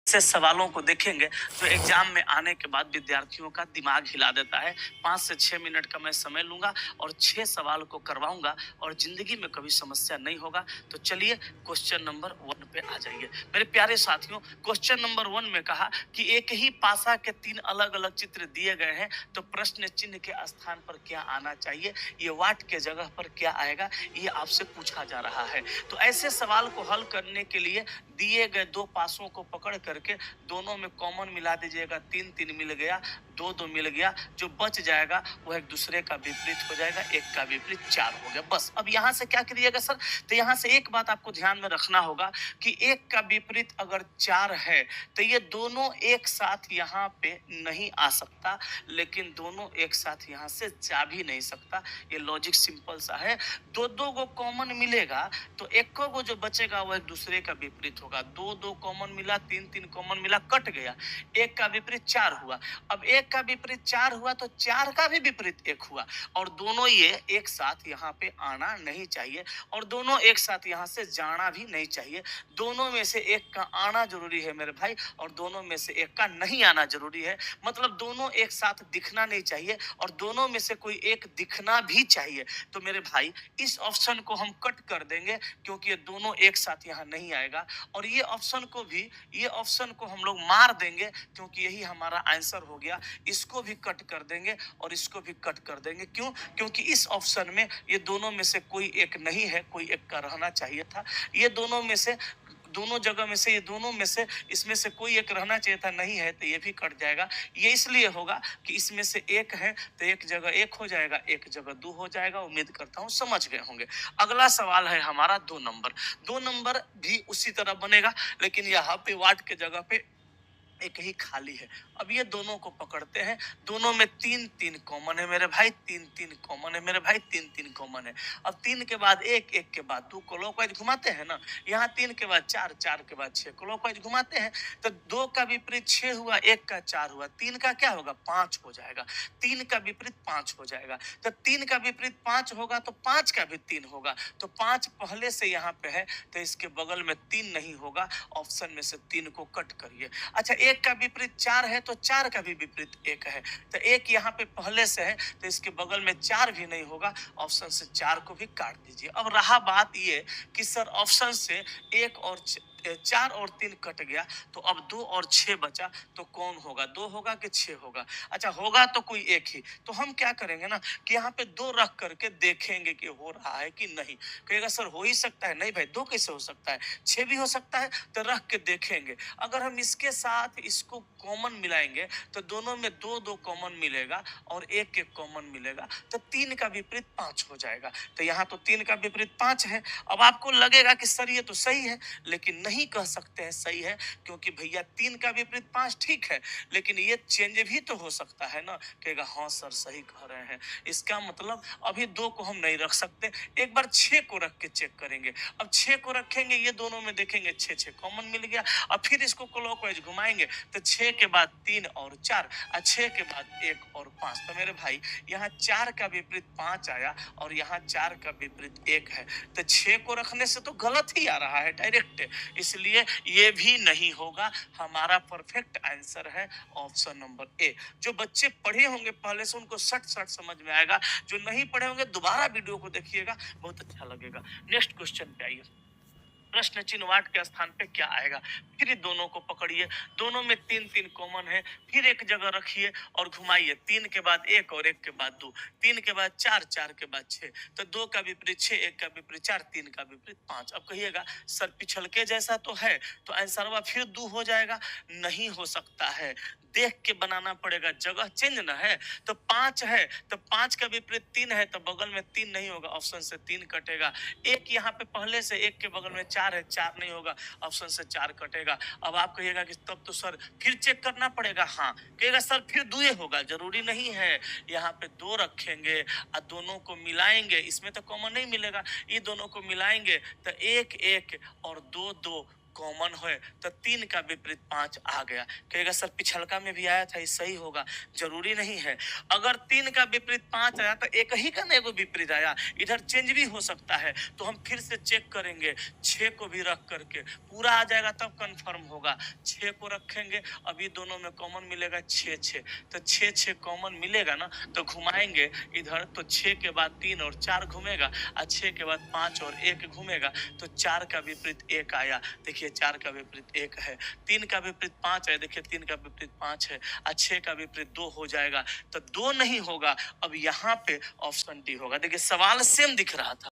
से सवालों को देखेंगे जो एग्जाम में आने के बाद विद्यार्थियों का दिमाग हिला देता है। 5 से 6 मिनट का मैं समय लूंगा और 6 सवाल को करवाऊंगा और जिंदगी में कभी समस्या नहीं होगा। तो चलिए क्वेश्चन नंबर 1 पे आ जाइए मेरे प्यारे साथियों। क्वेश्चन नंबर 1 में कहा कि एक ही पासा के 3 अलग अलग चित्र दिए गए हैं, तो प्रश्न चिन्ह के स्थान पर क्या आना चाहिए, ये वाट के जगह पर क्या आएगा, ये आपसे पूछा जा रहा है। तो ऐसे सवाल को हल करने के लिए दिए गए दो पासों को पकड़ करके दोनों में कॉमन मिला दीजिएगा। 3 3 मिल गया, 2 2 मिल गया, जो बच जाएगा वो एक दूसरे का विपरीत हो जाएगा, एक का विपरीत 4 हो गया। बस अब यहाँ से क्या करिएगा सर, तो यहाँ से एक बात आपको ध्यान में रखना होगा कि एक का विपरीत अगर 4 है तो ये दोनों एक साथ यहाँ पे नहीं आ सकता, लेकिन दोनों एक साथ यहाँ से जा भी नहीं सकता। ये लॉजिक सिंपल सा है। दो दो को कॉमन मिलेगा तो एक को जो बचेगा वो एक दूसरे का विपरीत होगा। 2 2 कॉमन मिला, 3 3 कॉमन मिला, कट गया। एक का विपरीत 4 हुआ। अब एक का विपरीत 4 हुआ तो 4 का भी विपरीत 1 हुआ, और दोनों ये एक साथ यहाँ पे आना नहीं चाहिए और दोनों एक साथ यहाँ से जाना भी नहीं चाहिए। दोनों में से एक का आना जरूरी है मेरे भाई, और दोनों में से एक का नहीं आना जरूरी है। मतलब दोनों एक साथ दिखना नहीं चाहिए और दोनों में से कोई एक दिखना भी चाहिए। तो मेरे भाई इस ऑप्शन को हम कट कर देंगे क्योंकि ये दोनों एक साथ यहाँ नहीं आएगा, और ये ऑप्शन को हम लोग मार देंगे क्योंकि यही हमारा आंसर हो गया। इसको भी कट कर देंगे और इसको भी कट कर देंगे। क्यों? क्योंकि इस ऑप्शन में ये दोनों में से कोई एक नहीं है, कोई एक का रहना चाहिए था। ये दोनों में से दोनों जगह में से ये दोनों में से इसमें से कोई एक रहना चाहिए था, नहीं है तो ये भी कट जाएगा। ये इसलिए होगा कि इसमें से एक है तो एक जगह एक हो जाएगा, एक जगह 2 हो जाएगा। उम्मीद करता हूँ समझ गए होंगे। अगला सवाल है हमारा 2 नंबर। 2 नंबर भी उसी तरह बनेगा, लेकिन यहाँ पे वाट के जगह पे एक ही खाली है। अब ये दोनों को पकड़ते हैं, दोनों में 3 3 कॉमन है मेरे भाई, 3 3 कॉमन है मेरे भाई, 3 3 कॉमन है। अब 3 के बाद 1, 1 के बाद 2 क्लॉकवाइज घुमाते हैं ना, यहाँ 3 के बाद 4, 4 के बाद 6 क्लॉकवाइज घुमाते हैं। तो 2 का विपरीत 6 हुआ, 1 का 4 हुआ, 3 का क्या होगा, 5 हो जाएगा। 3 का विपरीत 5 हो जाएगा। तो 3 का विपरीत 5 होगा तो 5 का भी 3 होगा। तो 5 पहले से यहाँ पे है तो इसके बगल में 3 नहीं होगा। ऑप्शन में से 3 को कट करिए। अच्छा, एक का विपरीत 4 है तो 4 का भी विपरीत 1 है, तो 1 यहाँ पे पहले से है तो इसके बगल में 4 भी नहीं होगा। ऑप्शन से 4 को भी काट दीजिए। अब रहा बात ये कि सर ऑप्शन से 1 और 4 और 3 कट गया, तो अब 2 और 6 बचा, तो कौन होगा, 2 होगा कि 6 होगा? अच्छा, होगा तो कोई एक ही। तो हम क्या करेंगे ना कि यहाँ पे 2 रख करके देखेंगे कि हो रहा है कि नहीं। कहेगा सर हो ही सकता है, नहीं भाई 2 कैसे हो सकता है, 6 भी हो सकता है। तो रख के देखेंगे, अगर हम इसके साथ इसको कॉमन मिलाएंगे तो दोनों में 2 2 कॉमन मिलेगा और 1 1 कॉमन मिलेगा, तो 3 का विपरीत 5 हो जाएगा। तो यहाँ तो 3 का विपरीत 5 है। अब आपको लगेगा कि सर ये तो सही है, लेकिन नहीं कह सकते हैं सही है, क्योंकि भैया 3 का विपरीत 5 ठीक है, लेकिन ये चेंज भी तो हो सकता है ना। कहेगा हाँ सर सही कह रहे हैं, इसका मतलब अभी 2 को हम नहीं रख सकते, एक बार 6 को रख के चेक करेंगे। अब 6 को रखेंगे, ये दोनों में देखेंगे 6 6 कॉमन मिल गया। अब फिर इसको क्लॉकवाइज घुमाएंगे तो 6 के बाद 3 और 4, 6 के बाद 1 और 5। तो मेरे भाई यहाँ 4 का विपरीत 5 आया और यहाँ 4 का विपरीत 1 है, तो 6 को रखने से तो गलत ही आ रहा है डायरेक्ट, इसलिए ये भी नहीं होगा। हमारा परफेक्ट आंसर है ऑप्शन नंबर ए। जो बच्चे पढ़े होंगे पहले से उनको सट सट समझ में आएगा, जो नहीं पढ़े होंगे दोबारा वीडियो को देखिएगा, बहुत अच्छा लगेगा। नेक्स्ट क्वेश्चन पे आइए। प्रश्न चिन्ह वाट के स्थान पे क्या आएगा? फिर दोनों को पकड़िए, दोनों में 3 3 कॉमन है, फिर एक जगह रखिए और घुमाइए। 3 के बाद 1 और 1 के बाद 2, 3 के बाद 4, 4 के बाद 6, तो 2 का विपरीत 6, 1 का विपरीत 4, 3 का विपरीत 5। अब कहिएगा सर पिछल के जैसा तो है, तो आंसरवा फिर 2 हो जाएगा, नहीं हो सकता है, देख के बनाना पड़ेगा, जगह चेंज ना है। तो 5 है तो 5 का विपरीत 3 है, तो बगल में 3 नहीं होगा, ऑप्शन से 3 कटेगा। एक यहाँ पे पहले से 1 के बगल में 4 है, 4 नहीं होगा, ऑप्शन से 4 कटेगा। अब आप कहिएगा कि तब तो सर फिर चेक करना पड़ेगा। हाँ, कहिएगा सर फिर 2 होगा, जरूरी नहीं है। यहाँ पे 2 रखेंगे और दोनों को मिलाएंगे, इसमें तो कॉमन नहीं मिलेगा, ये दोनों को मिलाएंगे तो 1 1 और 2 2 कॉमन है तो 3 का विपरीत 5 आ गया। कहेगा सर पिछलका में भी आया था, ये सही होगा, जरूरी नहीं है। अगर 3 का विपरीत 5 आया तो एक ही का ना एगो विपरीत आया, इधर चेंज भी हो सकता है। तो हम फिर से चेक करेंगे, 6 को भी रख करके पूरा आ जाएगा तब कंफर्म होगा। 6 को रखेंगे, अभी दोनों में कॉमन मिलेगा 6 6, तो 6 6 कॉमन मिलेगा ना, तो घुमाएंगे इधर तो 6 के बाद 3 और 4 घूमेगा, और 6 के बाद 5 और 1 घूमेगा, तो 4 का विपरीत 1 आया। देखिए 4 का विपरीत 1 है, 3 का विपरीत 5 है, देखिए 3 का विपरीत 5 है, और 6 का विपरीत 2 हो जाएगा। तो 2 नहीं होगा, अब यहाँ पे ऑप्शन डी होगा। देखिए सवाल सेम दिख रहा था।